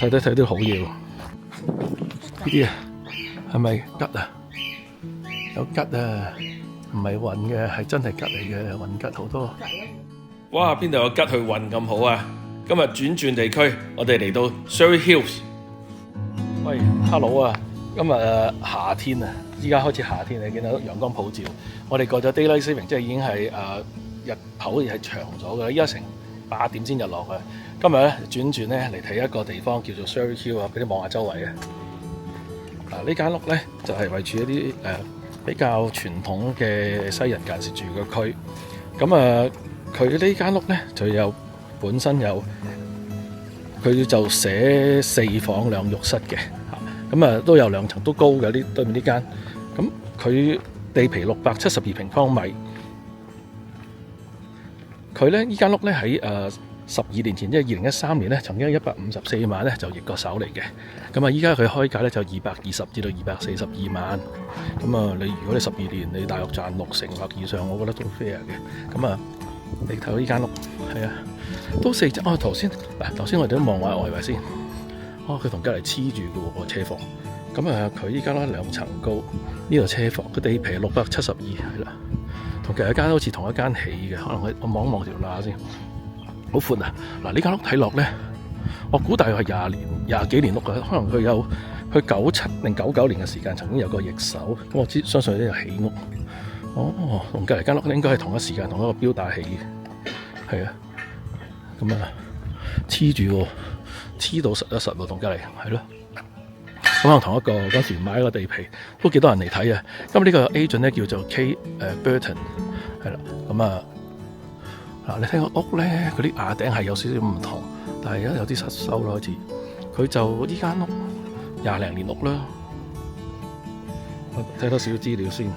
睇啲好嘢喎。呢啲啊，係咪桔啊？有桔啊，唔係運嘅，係真係桔嚟嘅，運桔好多。哇！邊度有桔去運咁好啊？今日轉地區，我哋嚟到 Surry Hills。喂，hello 啊！今日夏天啊，依家開始夏天，你見到陽光普照。我哋過咗 Daylight Saving， 即係已經係日頭係長咗嘅，依家成8點先日落嘅。今日咧轉咧嚟睇一個地方叫做 Surry Hill 啊，俾你望下周圍啊。嗱，呢間屋咧就係位處一啲比較傳統嘅西人間士住嘅區。咁佢呢間屋咧就本身有佢就寫4房2浴室嘅。咁都有2層都高嘅，呢對面呢間。咁佢地皮672平方米。佢咧呢間屋咧喺12年前，即係2013年咧，曾經154萬咧就易過手嚟嘅。咁依家佢開價咧就220至到242萬。咁你如果你12年你大約賺6成或以上，我覺得都 fair 嘅。咁你睇到呢間屋係啊，都4層。頭先我哋都望下外圍先。佢同隔離黐住嘅喎車房。咁佢依家咧2層高，呢度車房個地皮672係啦，同隔離間好似同一間起嘅，可能我望一望條罅先，好寬啊！嗱，呢間屋睇落咧，我估大約係20幾年屋嘅，可能佢有97定99年嘅時間曾經有個易手，咁我相信呢度起屋。同隔離間屋應該係同一時間同一個標打起嘅，係啊，咁黐住喎。黐到實喎，同隔離係咯。咁可能同一個嗰時買一個地皮都幾多人嚟睇啊。咁呢個 agent 咧叫做 K Burton 係啦。咁你睇個屋咧，嗰啲瓦頂係有少少唔同，但係而家有啲失修咯，開始。佢就呢間屋20零年屋啦。我睇多少資料先。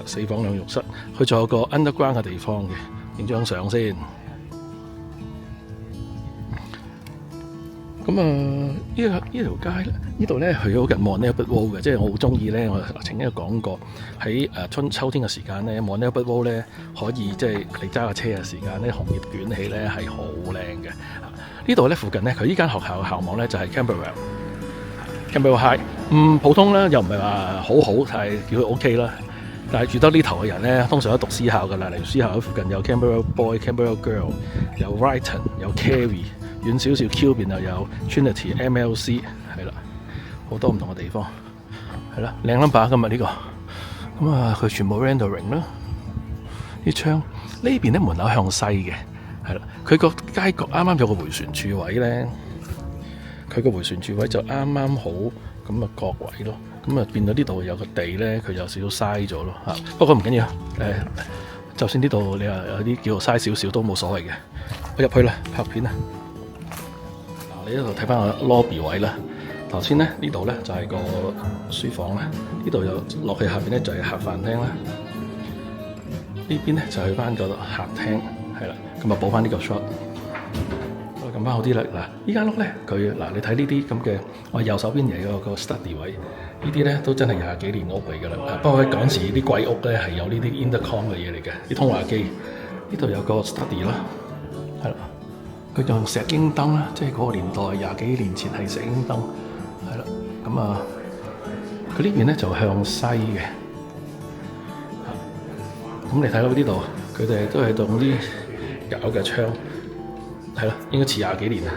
4房2浴室，佢仲有個 underground 嘅地方嘅，影張相先。咁呢條街咧，呢度咧佢好近 Mont Albert Road 嘅，即係我好中意咧。我曾經有講過喺秋天嘅時間咧，Mont Albert Road 咧可以即係你揸架車嘅時間咧，紅葉捲起咧係好靚嘅。呢度咧附近咧，佢呢間學校嘅校網咧就係 Camberwell High，普通啦，又唔係話好，但係叫佢 OK 啦。但係住得呢頭嘅人咧，通常都讀私校㗎啦。例如私校喺附近有 Camberwell Boy、Camberwell Girl， 有 Brighton， 有 Carey。遠少少 Q 邊又有 Trinity、MLC 係啦，好多唔同嘅地方係啦，靚 number 今日呢個。咁佢全部 rendering 啦，啲窗呢邊咧門口向西嘅係啦，佢個街角啱啱有個迴旋處位咧，佢個迴旋處位就啱啱好咁角位咯，咁變到呢度有個地咧，佢有少少嘥咗咯嚇。不過唔緊要，就算呢度你話有啲叫做嘥少少都冇所謂嘅。我入去啦，拍片啦。你呢度睇翻個 lobby 位啦。頭先咧呢度咧就係個書房啦，呢度又落去下邊咧就係客飯廳啦。呢邊咧就去翻個客廳係啦，咁補翻呢個 shot。我撳翻好啲啦。嗱，呢間屋咧佢你睇呢啲咁嘅，我右手邊有個 study 位，呢啲咧都真係20幾年屋嚟㗎啦。不過嗰陣時啲貴屋咧係有呢啲 intercom 嘅嘢嚟嘅，啲通話機。呢度有個 study 啦，係啦。佢用石英燈啦，即係嗰個年代20幾年前係石英燈，係啦。咁佢呢邊咧就向西嘅。咁你睇到呢度，佢哋都係用啲搞嘅窗，係啦，應該遲20幾年啦，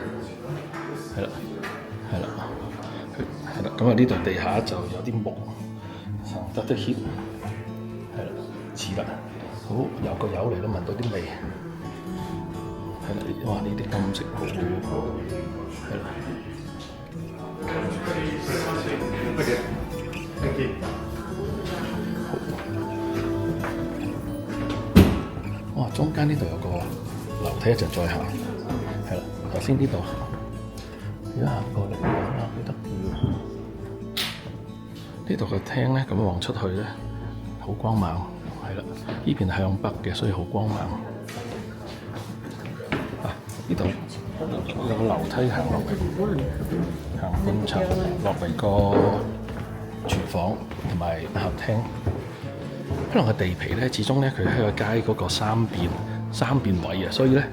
係啦，係啦，係啦。咁呢度地下就有啲木，得啲 heat， 係啦，似啦，好有個油嚟都聞到啲味。係啦，哇！呢啲金色好，係啦。哇！中間呢度有個樓梯，一陣再行。係啦，頭先呢度，而家行過嚟，幾得意喎！呢度個廳咧，咁望出去咧，好光猛。係啦，呢邊向北嘅，所以好光猛。呢度有個樓梯行落去，行半層落嚟個廚房同埋客廳。可能個地皮咧，始終咧佢喺個街嗰個三邊位啊，所以咧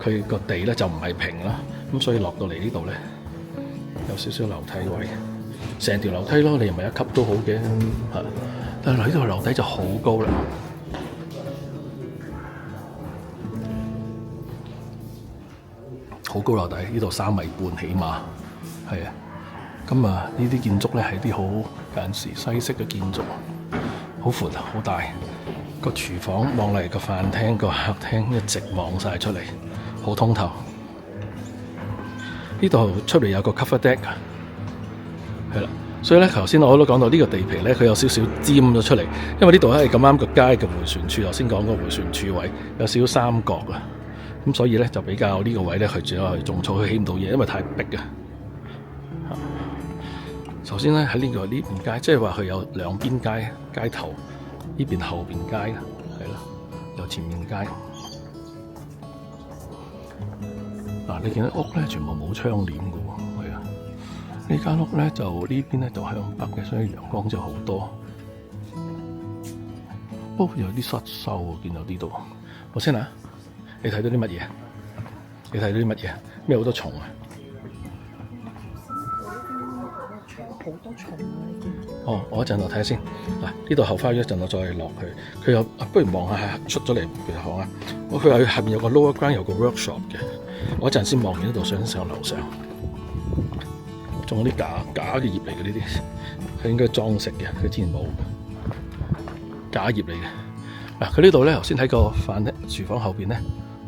佢個地咧就唔係平啦。咁所以落到嚟呢度咧，有少少樓梯位，成條樓梯咯，你唔係一級都好嘅，係。但係呢度樓底就好高啦，好高樓底，呢度3.5米起碼，係啊。咁啊，呢啲建築咧係啲好近時西式嘅建築，好闊好大。個廚房望嚟個飯廳個客廳一直望晒出嚟，好通透。呢度出嚟有個 cover deck， 係啦。所以咧，頭先我都講到呢個地皮咧，佢有少少尖咗出嚟，因為呢度咧係咁啱個街嘅迴旋處，頭先講個迴旋處位有少少三角啊，咁所以咧就比較呢個位咧佢主要係種草，佢起唔到嘢，因為太逼啊。首先咧喺呢邊街，即係話佢有兩邊街頭，呢邊後邊街啦，係啦，有前面街。嗱，你見到屋咧全部冇窗簾嘅喎，係啊。呢間屋咧就呢邊咧就向北嘅，所以陽光就好多。不過有啲失修喎，見到呢度。我先啊，你睇到啲乜嘢？你睇到啲乜嘢？咩好多蟲啊？好多蟲啊！哦，我一陣我睇下先。嗱，呢度後花園一陣我再落去。佢有不如望下出咗嚟佢行啊。佢話下面有個 lower ground 有個 workshop 嘅。我一陣先望完呢度想上樓上。仲有啲假嘅葉嚟嘅呢啲，佢應該裝飾嘅，佢之前冇假葉嚟嘅。嗱，佢呢度咧頭先喺個廚房後邊咧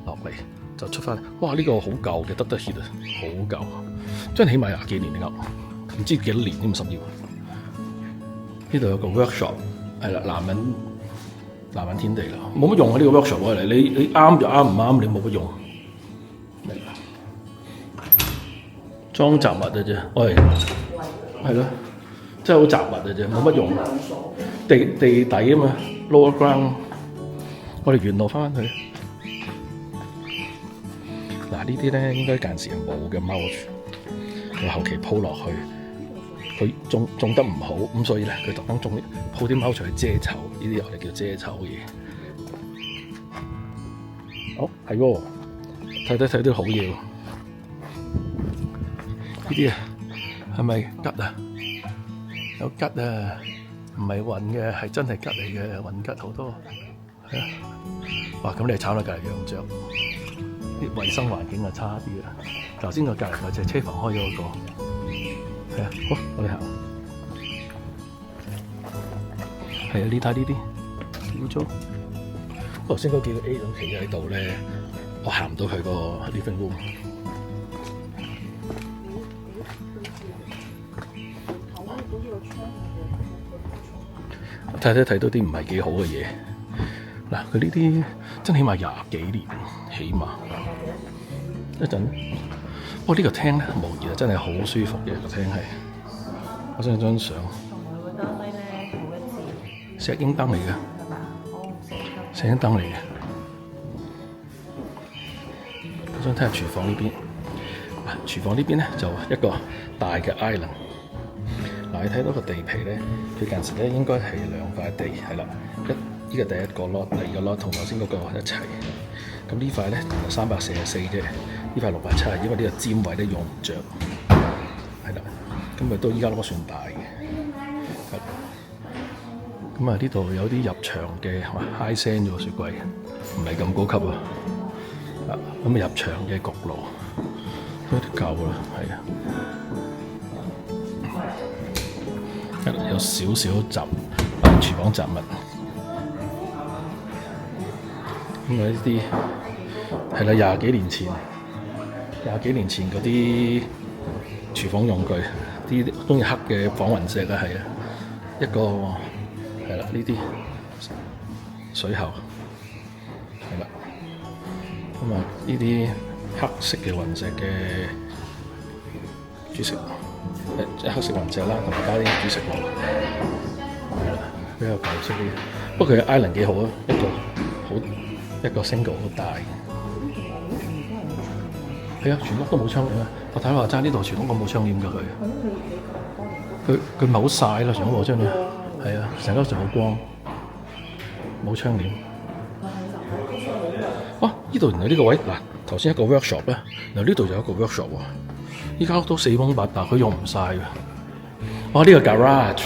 落嚟就出翻。哇！呢個好舊嘅得 hit 啊，好舊，真係起碼20幾年嘅屋。唔知幾多年添，10年。呢度有個 workshop， 係啦，男人天地啦，冇乜用啊！呢個 workshop 嚟，你啱就啱，唔啱你冇乜用。裝雜物嘅啫，喂，係咯，真係好雜物嘅啫，冇乜用。地底啊嘛 ，lower ground。我哋沿路翻去。嗱，呢啲咧應該間時係冇嘅 mulch，我後期鋪落去。佢種得唔好，咁所以咧佢特登鋪啲貓出去遮醜，呢啲我哋叫遮醜嘢。好係喎，睇啲好嘢喎。呢啲啊係咪桔啊？有桔啊，唔係運嘅，係真係桔嚟嘅，運桔好多。係啊，哇！咁你係炒到隔離養雀，啲衞生環境就差啲啦。頭先個隔離嗰隻車房開咗嗰個。係啊，好，我哋行。係啊，你睇呢啲污糟。頭先嗰幾個 A 咁企喺度咧，我行唔到佢個 living room。睇到啲唔係幾好嘅嘢。嗱，佢呢啲真起碼20幾年，起碼。一陣。不過呢個廳咧，無疑啊，真係好舒服嘅個廳係。我想張相。同佢個單位咧好一致。石英燈嚟嘅。石英燈嚟嘅。我想睇下廚房呢邊。廚房呢邊咧就一個大嘅 island。嗱，你睇到個地皮咧，佢近時咧應該係2塊地，係啦，呢個第一個 lot，第二個 lot 同頭先嗰個一齊。咁呢塊咧就344啫。呢塊670，因為呢個尖位咧用唔着，係啦，咁咪都依家都算大嘅。咁啊，呢度有啲入牆嘅high 聲咗個雪櫃，唔係咁高級啊。咁啊入牆嘅焗爐都夠啦，係啊。有少少廚房雜物，咁啊呢啲係啦，20幾年前嗰啲廚房用具，啲中意黑嘅紡雲石啊，係啊，一個係啦，呢啲水喉係啦，咁啊呢啲黑色嘅雲石嘅煮食，即係黑色雲石啦，同埋加啲煮食爐，係啦，比較舊式啲。不過佢嘅 island 幾好啊，一個 single 好大。係啊，全屋都冇窗簾啊！我睇話齋呢度全屋都冇窗簾㗎佢。佢唔係好曬咯，全屋冇窗簾。係啊，成間就好光，冇窗簾。哇！呢度原來呢個位嗱，頭先一個 workshop 咧，嗱呢度有一個 workshop 喎。依間屋都四通八達，佢用唔晒㗎。哦，呢個 garage，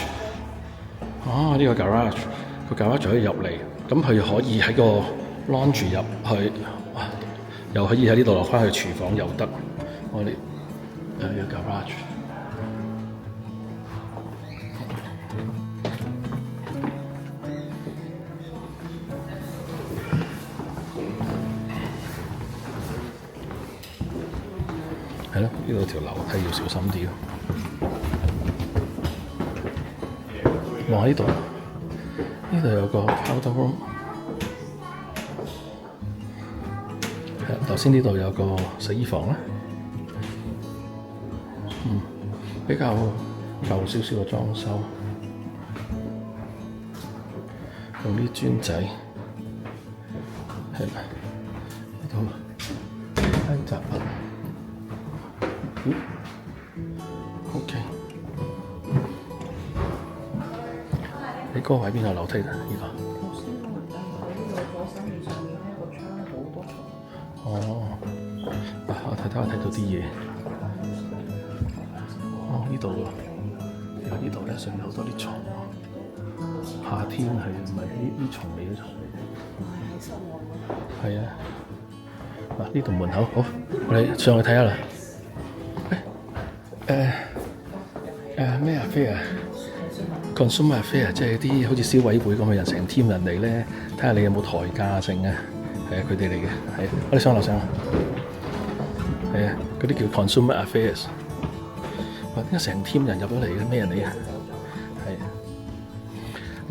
哦，呢個 garage， 個 garage 可以入嚟，咁佢可以喺個 laundry 入去，又可以喺呢度落翻去廚房又得。我哋呢個 garage。係咯，呢度條樓梯要小心啲咯。望喺呢度，呢度有個 powder room。係，頭先呢度有個洗衣房啦。比較舊少少嘅裝修，用啲磚仔。係啦，呢度開閘啊。OK。你嗰個位邊有樓梯㗎？呢度。頭先我唔得，呢個左手面上面咧個窗好多蟲。哦，我睇到啲嘢。哦，呢度喎，呢度咧上面好多啲蟲。夏天係咪啲蟲嚟嘅蟲？係啊。嗱，呢度門口好，我哋上去睇下啦。咩affair 啊 ？Consumer affair 即係啲好似消委會咁嘅人，成 team 人嚟咧，睇下你有冇抬價剩啊。係啊，佢哋嚟嘅，係啊，我哋上樓上。係啊，嗰啲叫 consumer affairs。哇！點解成 team 人入咗嚟嘅？咩人嚟啊？係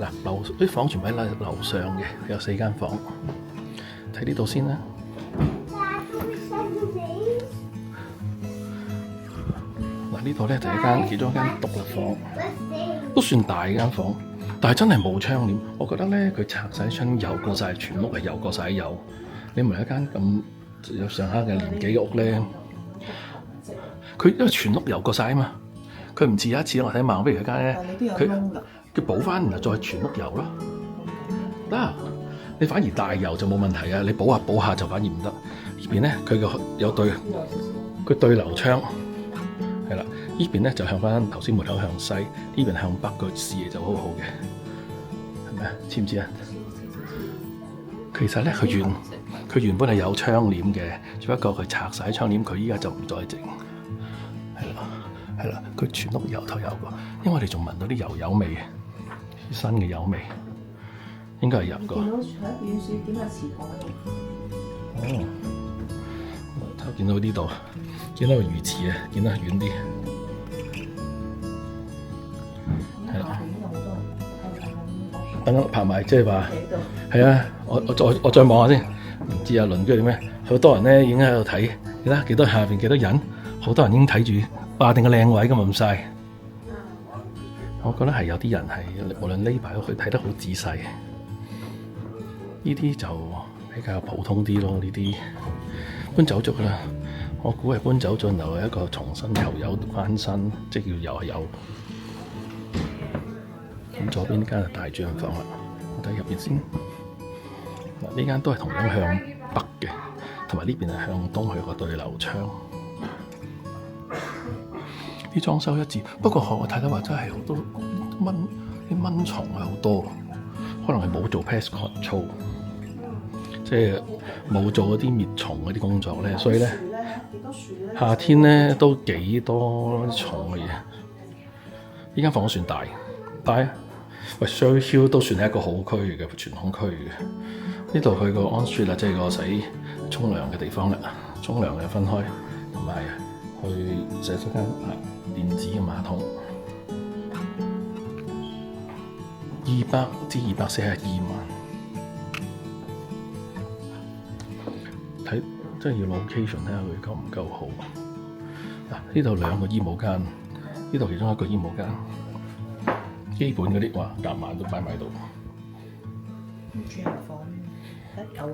啊。嗱，啲房全部喺樓上嘅，有4間房。睇呢度先啦。呢度咧就係其中一間獨立房，都算大間房，但係真係冇窗簾。我覺得咧，佢拆晒窗油過晒，全屋係油過晒油。你唔係一間咁有上下嘅年紀嘅屋咧，佢因為全屋油過晒啊嘛，佢唔似有一次我睇孟非佢間咧，佢補翻然後再全屋油咯。得，你反而大油就冇問題啊，你補下就反而唔得。呢邊咧佢有對流窗。係啦，呢邊咧就向翻頭先門口向西，呢邊向北個視野就好好嘅，係咪啊？知唔知啊？其實咧，佢原本係有窗簾嘅，只不過佢拆晒窗簾，佢依家就唔再整。係啦，佢全屋由頭有過，因為我哋仲聞到啲油味，新嘅油味，應該係有過。見到喺遠處點解池塘？哦，見到呢度。見到個魚池啊，見得遠啲，係啦。等我拍埋，即係話，係啊！我再望下先，唔知啊鄰居點咩？好多人咧已經喺度睇，你睇幾多下邊幾多人，好多人已經睇住，霸定個靚位咁咁曬。我覺得係有啲人係無論匿埋去睇得好仔細，呢啲就比較普通啲咯。呢啲搬走咗㗎啦。我估係搬走進樓係一個重新又有翻新，即係叫又係有。咁左邊呢間係大轉房啦，我睇入邊先。嗱，呢間都係同樣向北嘅，同埋呢邊係向東去個對流窗。啲裝修一致，不過我睇到話真係好多啲蚊蟲係好多，可能係冇做 pest control， 即係冇做嗰啲滅蟲嗰啲工作咧，所以咧。夏天咧都幾多蟲嘅嘢，呢間房算大，但係喂 Surrey Hill 都算係一個好區嘅傳統區嘅。呢度去個 on street 啦，即係個洗沖涼嘅地方啦，沖涼嘅分開，同埋去洗手間電子嘅馬桶，200至242萬，睇。真係要 location 睇下佢夠唔夠好。嗱，呢度2個衣帽間，呢度其中一個衣帽間，基本嗰啲話夾萬都擺埋喺度。住人房，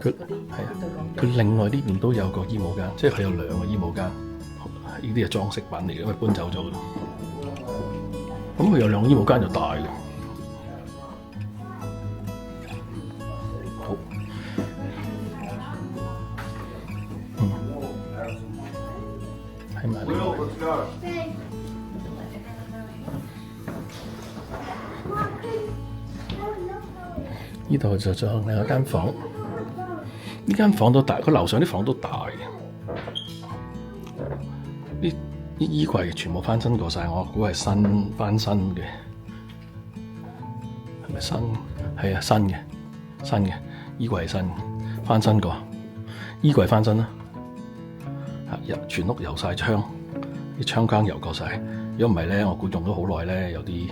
佢係啊，佢另外呢邊都有個衣帽間，即係佢有2個衣帽間。呢啲係裝飾品嚟嘅，因為搬走咗啦。咁佢有2個衣帽間就大嘅。睇埋呢個，呢度就仲有另一間房，呢間房都大，佢樓上啲房都大嘅。啲衣櫃全部翻新過晒，我估係翻新嘅，係咪新？係啊，新嘅衣櫃係新，翻新過，衣櫃翻新啦。全屋油晒窗，啲窗框油過晒。如果唔係咧，我估用咗好耐咧，有啲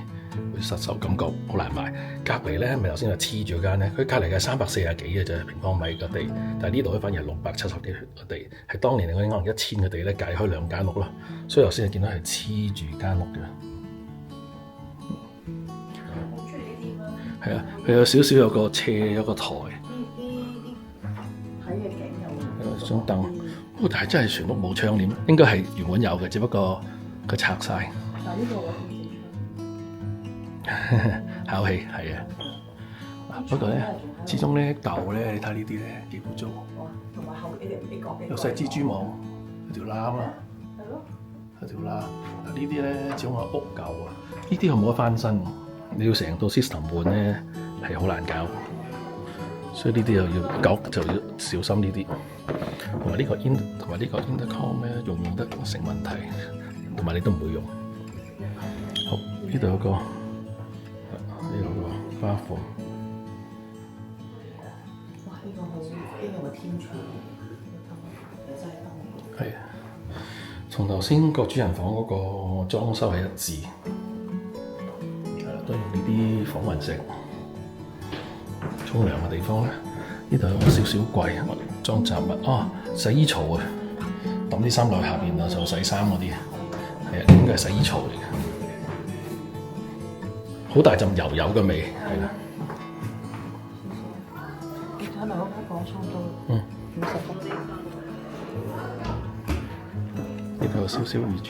會失手，感覺好難賣。隔離咧，咪頭先話黐住間咧，佢隔離嘅340幾嘅啫平方米個地，但係呢度咧反而係670幾個地，係當年嚟講可能1000嘅地咧，界開2間屋咯，所以頭先你見到係黐住間屋嘅。好中意呢啲咯。係啊，佢有少少有個斜有個台，睇嘅景有張燈。不過但係真係全屋冇窗簾，應該係原本有嘅，只不過佢拆晒。但係呢個我考氣係啊，不過咧，始終咧豆咧，你睇呢啲咧幾污糟，哇，同埋後邊你講有細蜘蛛網，有條罅啊，係咯，有條罅。嗱呢啲咧，始終係屋舊啊，呢啲係冇得翻新，你要成套 system 換咧係好難搞，所以呢啲又要搞就要小心呢啲。同埋呢個 intercom 咧用得成問題，同埋你都唔會用。好，呢度有個。呢個花房，哇！呢個好，呢個天窗，真係得。係，同頭先個主人房嗰個裝修係一致，係啦，都用呢啲仿雲石。沖涼嘅地方咧，呢度有個少少櫃，裝雜物。哦，洗衣槽啊，抌啲衫落去下邊啊，就洗衫嗰啲。係啊，應該係洗衣槽嚟嘅。好大陣油嘅味，係啦。你睇埋嗰間房差唔多50分。呢度有少少預轉。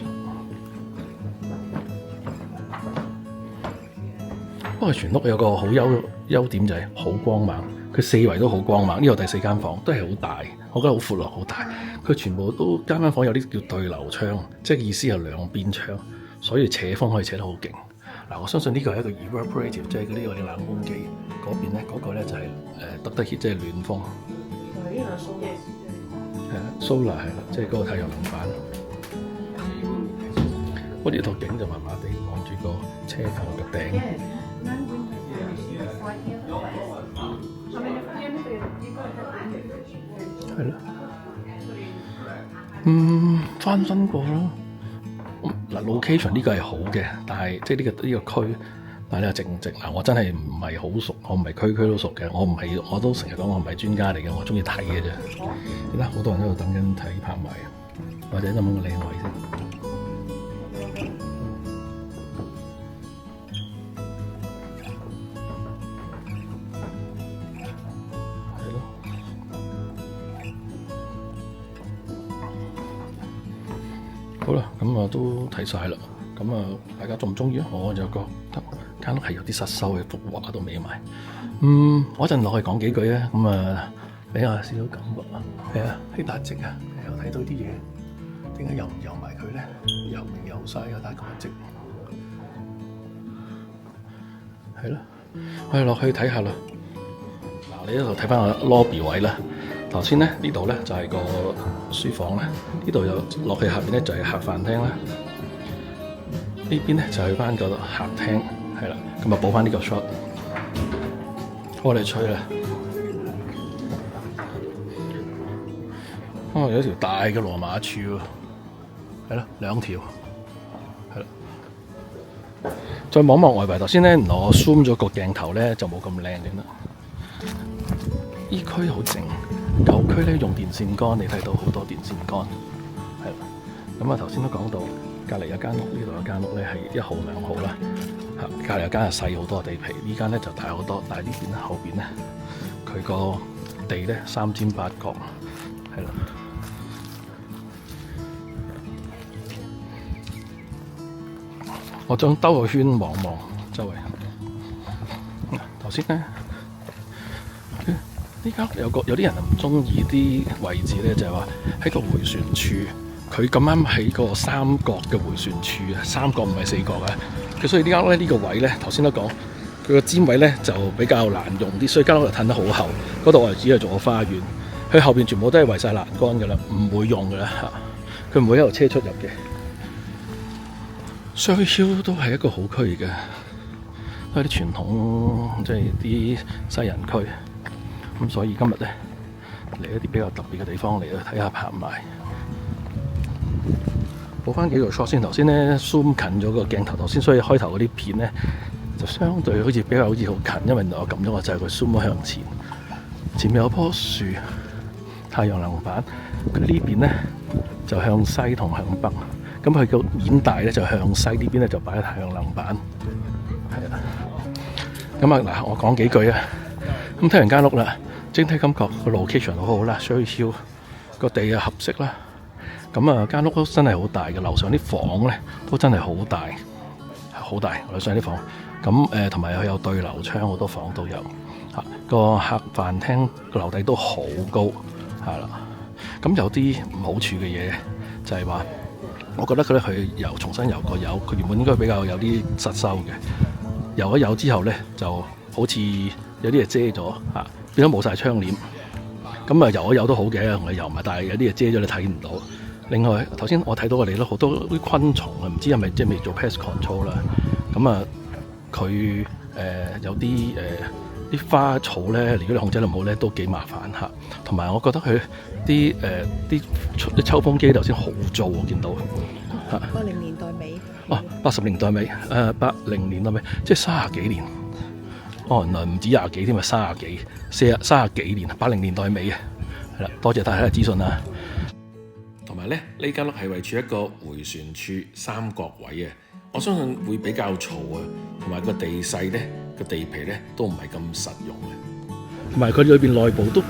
不過全屋有個好優點就係好光猛，佢四圍都好光猛。呢度第4間房都係好大，我覺得好闊落好大。佢全部都間房有啲叫對流窗，即係意思係兩邊窗，所以扯風可以扯得好勁。嗱，我相信呢個係一個 evaporative， 即係呢個啲冷風機。嗰邊咧，嗰個咧就係得得 heat， 即係暖風。係呢個蘇嘅。係啊 ，solar 係啦，即係嗰個太陽能板。我呢套景就麻麻地，望住個車頭嘅頂。係咯。翻新過咯。嗱 location 呢個係好嘅，但係即係呢個區，但係你話值唔值？嗱，我真係唔係好熟，我唔係區都熟嘅，我都成日講我唔係專家嚟嘅，我中意睇嘅啫。你睇好多人喺度等緊睇拍賣，或者就揾個靚位先。係咯。好啦，咁都睇晒啦。咁大家中唔中意啊？我就覺得間屋係有啲失修嘅，幅畫都未埋。我一陣落去講幾句啊。俾我少少感覺啊。係啊，希達值啊，又睇到啲嘢，點解油唔油埋佢咧？油明油晒啊，但係咁值。係咯，我哋落去睇下啦。嗱，你呢度睇翻個 lobby 位啦。頭先咧呢度咧就係個書房啦，呢度又落去下邊咧就係客飯廳啦。呢邊咧就去翻個客廳，係啦，咁啊補翻呢個 shot。我哋吹啦。有一條大嘅羅馬柱喎，係咯，2條，係啦。再望望外圍，頭先咧我 zoom 咗個鏡頭咧就冇咁靚嘅啦。依區好靜。舊區咧用電線桿，你睇到好多電線桿，係啦。咁頭先都講到，隔離有間屋，呢度有間屋咧係1號2號啦。隔離有間係細好多地皮，呢間咧就大好多，但係呢邊後邊咧，佢個地咧3尖8角，係啦。我將兜個圈望望周圍。頭先咧。呢間有啲人唔中意啲位置咧，就係話喺個迴旋處佢咁啱喺個三角嘅迴旋處啊，三角唔係四角啊。佢所以呢間屋咧呢個位咧，頭先都講佢個尖位咧就比較難用啲，所以間屋就褪得好厚。嗰度我哋只係做個花園，佢後邊全部都係圍晒欄杆㗎啦，唔會用㗎啦嚇。佢唔會一路車出入嘅。Surry Hill 都係一個好區嚟嘅，都係啲傳統即係啲西人區。咁所以今日咧嚟一啲比較特別嘅地方嚟去睇下拍賣。補翻幾個 shot 先，頭先咧 zoom 近咗個鏡頭，頭先所以開頭嗰啲片咧就相對好似比較好近，因為我撳咗個掣，佢 zoom 咗向前。前面有棵樹，太陽能板。佢呢邊咧就向西同向北，咁佢個面大咧就向西，呢邊咧就擺太陽能板。係啊，咁啊嗱，我講幾句啊。咁睇完間屋啦，整體感覺個 location 好好啦，Surry Hill個地啊合適啦。咁啊間屋都真係好大嘅，樓上啲房咧都真係好大，好大樓上啲房。咁同埋佢有對流窗，好多房都有嚇。個客飯廳個樓底都好高，係啦。咁有啲唔好處嘅嘢就係話，我覺得佢重新油過油，佢原本應該比較有啲失修嘅。油咗油之後咧，就好似有啲嘢遮咗嚇，變咗冇晒窗簾。咁啊油咗油都好嘅，我油埋，但係有啲嘢遮咗你睇唔到。另外頭先我睇到我哋都好多啲昆蟲啊，唔知係咪即係未做 pest control 啦。咁啊佢有啲啲花草咧，如果你控制得唔好咧，都幾麻煩嚇。同埋我覺得佢啲抽風機頭先好糟，我見到嚇。80年代尾。哦，80年代尾，80年代尾，即係30幾年。哦，原來唔止廿幾添啊，30幾年，80年代尾啊。係啦，多謝大家嘅資訊啊。同埋咧，呢間屋係位處一個迴旋處三角位啊，我相信會比較嘈啊，同埋個地勢咧，個地皮咧都唔係咁實用嘅。同埋佢裏邊內部都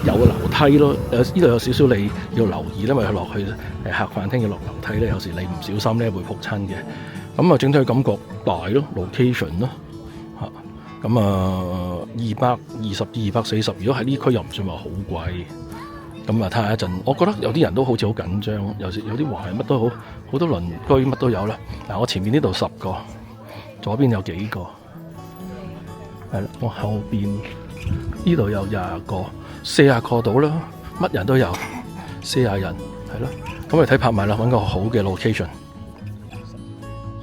有樓梯咯，呢度有少少你要留意，因為佢落去客飯廳要落樓梯咧，有時你唔小心咧會仆親嘅。咁啊，整體感覺大咯 ，location 咯嚇。咁啊，220至240，如果喺呢區又唔算話好貴。咁啊，睇下一陣，我覺得有啲人都好似好緊張，有啲話係乜都好，好多鄰居乜都有啦。嗱，我前面呢度10個，左邊有幾個，係啦，我後邊呢度有20個，40個到啦，乜人都有，40人，係咯。咁我哋睇拍賣啦，揾個好嘅 location。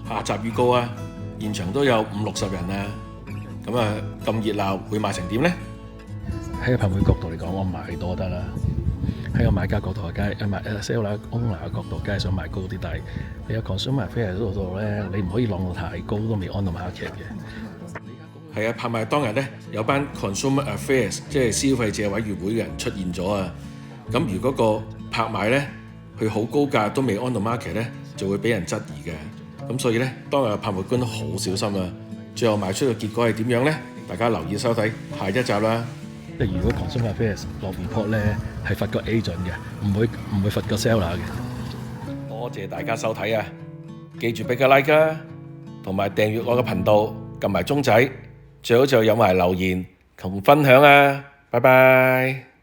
下集預告啊，現場都有50-60人啊，咁啊咁熱鬧，會賣成點咧？喺個拍賣角度嚟講，我賣多得啦。喺個買家角度梗係seller owner 嘅角度，梗係想賣高啲。但係你有 consumer affairs 嗰度咧，你唔可以浪到太高，都未 on 到 market 嘅。係啊，拍賣當日咧，有班 consumer affairs 即係消費者委員會嘅人出現咗啊。咁如果個拍賣咧，佢好高價都未 on 到 market 咧，就會俾人質疑嘅。咁所以咧，當日嘅拍賣官都好小心啊。最後賣出嘅結果係點樣咧？大家留意收睇下一集啦。即係如果 consumer affairs 落 report 咧，係罰個 agent 嘅，唔會罰個 seller 嘅。多謝大家收睇啊！記住俾個 like 啊，同埋訂閱我嘅頻道，撳埋鐘仔，最好就有埋留言同分享啊！拜拜。